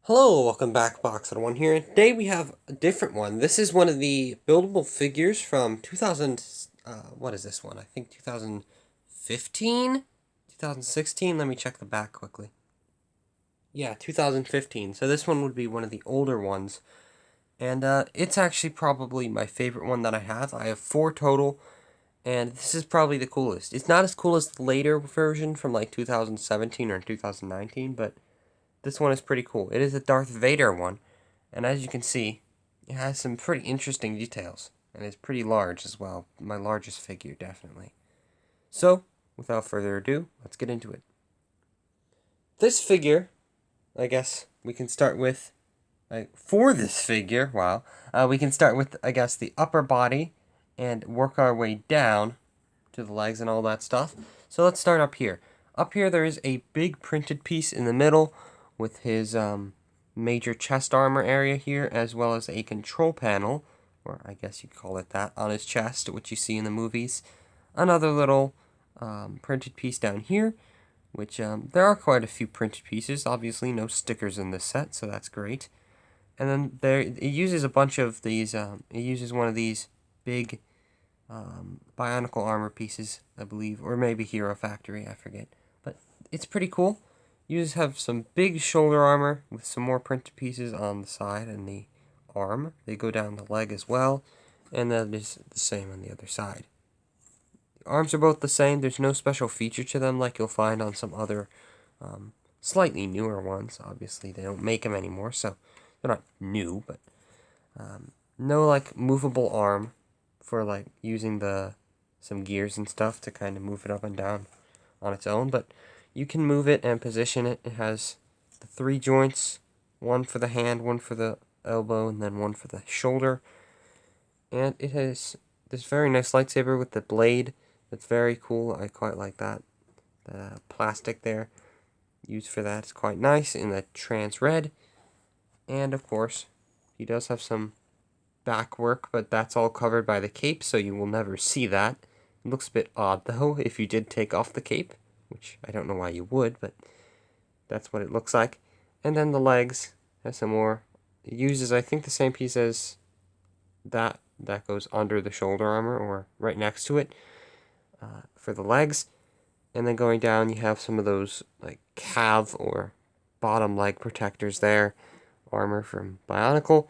Hello, welcome back, Boxer1 here. And today we have a different one. This is one of the buildable figures from 2000, what is this one? I think 2015? 2016? Let me check the back quickly. Yeah, 2015. So this one would be one of the older ones. And it's actually probably my favorite one that I have. I have 4 total, and this is probably the coolest. It's not as cool as the later version from like 2017 or 2019, but this one is pretty cool. It is a Darth Vader one, and as you can see, it has some pretty interesting details, and it's pretty large as well. My largest figure, definitely. So, without further ado, let's get into it. This figure, I guess we can start with, for this figure, wow, we can start with, I guess, the upper body and work our way down to the legs and all that stuff. So let's start up here. Up here there is a big printed piece in the middle with his major chest armor area here, as well as a control panel, or I guess you'd call it that, on his chest, which you see in the movies. Another little printed piece down here, which there are quite a few printed pieces. Obviously no stickers in this set, so that's great. And then there, it uses a bunch of these, it uses one of these big Bionicle armor pieces, I believe, or maybe Hero Factory, I forget. But it's pretty cool. You just have some big shoulder armor with some more printed pieces on the side and the arm. They go down the leg as well, and that is the same on the other side. The arms are both the same. There's no special feature to them like you'll find on some other slightly newer ones. Obviously, they don't make them anymore, so they're not new, but no like movable arm for like using some gears and stuff to kind of move it up and down on its own, but you can move it and position it. It has the 3 joints, one for the hand, one for the elbow, and then one for the shoulder. And it has this very nice lightsaber with the blade. That's very cool. I quite like that. The plastic there used for that is quite nice in the trans red. And of course, he does have some back work, but that's all covered by the cape, so you will never see that. It looks a bit odd though if you did take off the cape, which I don't know why you would, but that's what it looks like. And then the legs has some more. It uses, I think, the same piece as that goes under the shoulder armor or right next to it for the legs. And then going down, you have some of those like calf or bottom leg protectors there, armor from Bionicle,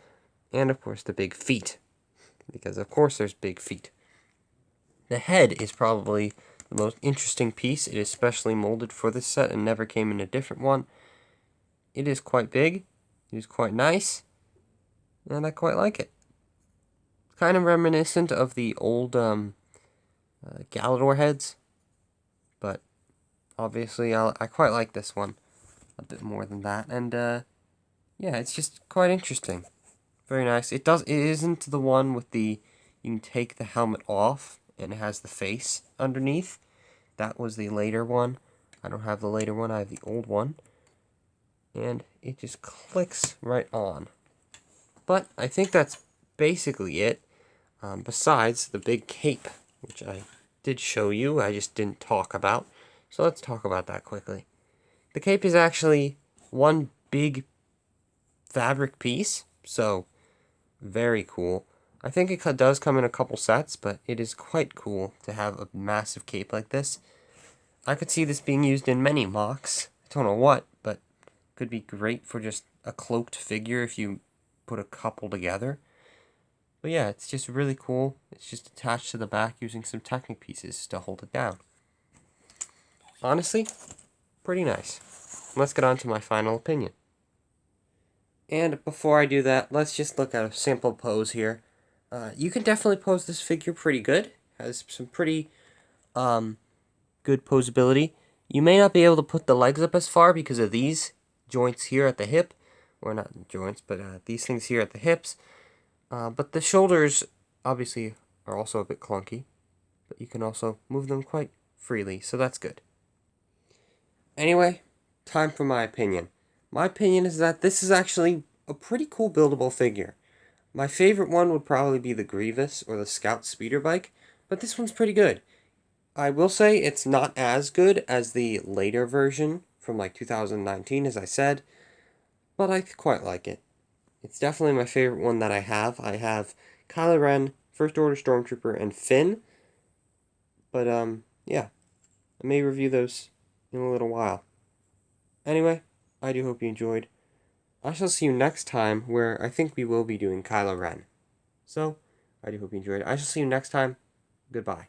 and of course the big feet, because of course there's big feet. The head is probably the most interesting piece. It is specially molded for this set and never came in a different one. It is quite big, it is quite nice, and I quite like it. Kind of reminiscent of the old Galador heads, but obviously I quite like this one a bit more than that, and yeah, it's just quite interesting. Very nice. It isn't the one with the, you can take the helmet off and it has the face underneath. That was the later one. I don't have the later one, I have the old one. And it just clicks right on. But I think that's basically it. Besides the big cape, which I did show you, I just didn't talk about. So let's talk about that quickly. The cape is actually one big fabric piece, so very cool. I think it does come in a couple sets, but it is quite cool to have a massive cape like this. I could see this being used in many mocks. I don't know what, but could be great for just a cloaked figure if you put a couple together. But yeah, it's just really cool. It's just attached to the back using some Technic pieces to hold it down. Honestly, pretty nice. Let's get on to my final opinion. And before I do that, let's just look at a sample pose here. You can definitely pose this figure pretty good. Has some pretty good posability. You may not be able to put the legs up as far because of these joints here at the hip. Or not joints, but these things here at the hips. But the shoulders, obviously, are also a bit clunky. But you can also move them quite freely, so that's good. Anyway, time for my opinion. My opinion is that this is actually a pretty cool buildable figure. My favorite one would probably be the Grievous or the Scout Speeder Bike, but this one's pretty good. I will say it's not as good as the later version from like 2019, as I said, but I quite like it. It's definitely my favorite one that I have. I have Kylo Ren, First Order Stormtrooper, and Finn. But, yeah, I may review those in a little while. Anyway, I do hope you enjoyed. I shall see you next time, where I think we will be doing Kylo Ren. So, I do hope you enjoyed. I shall see you next time. Goodbye.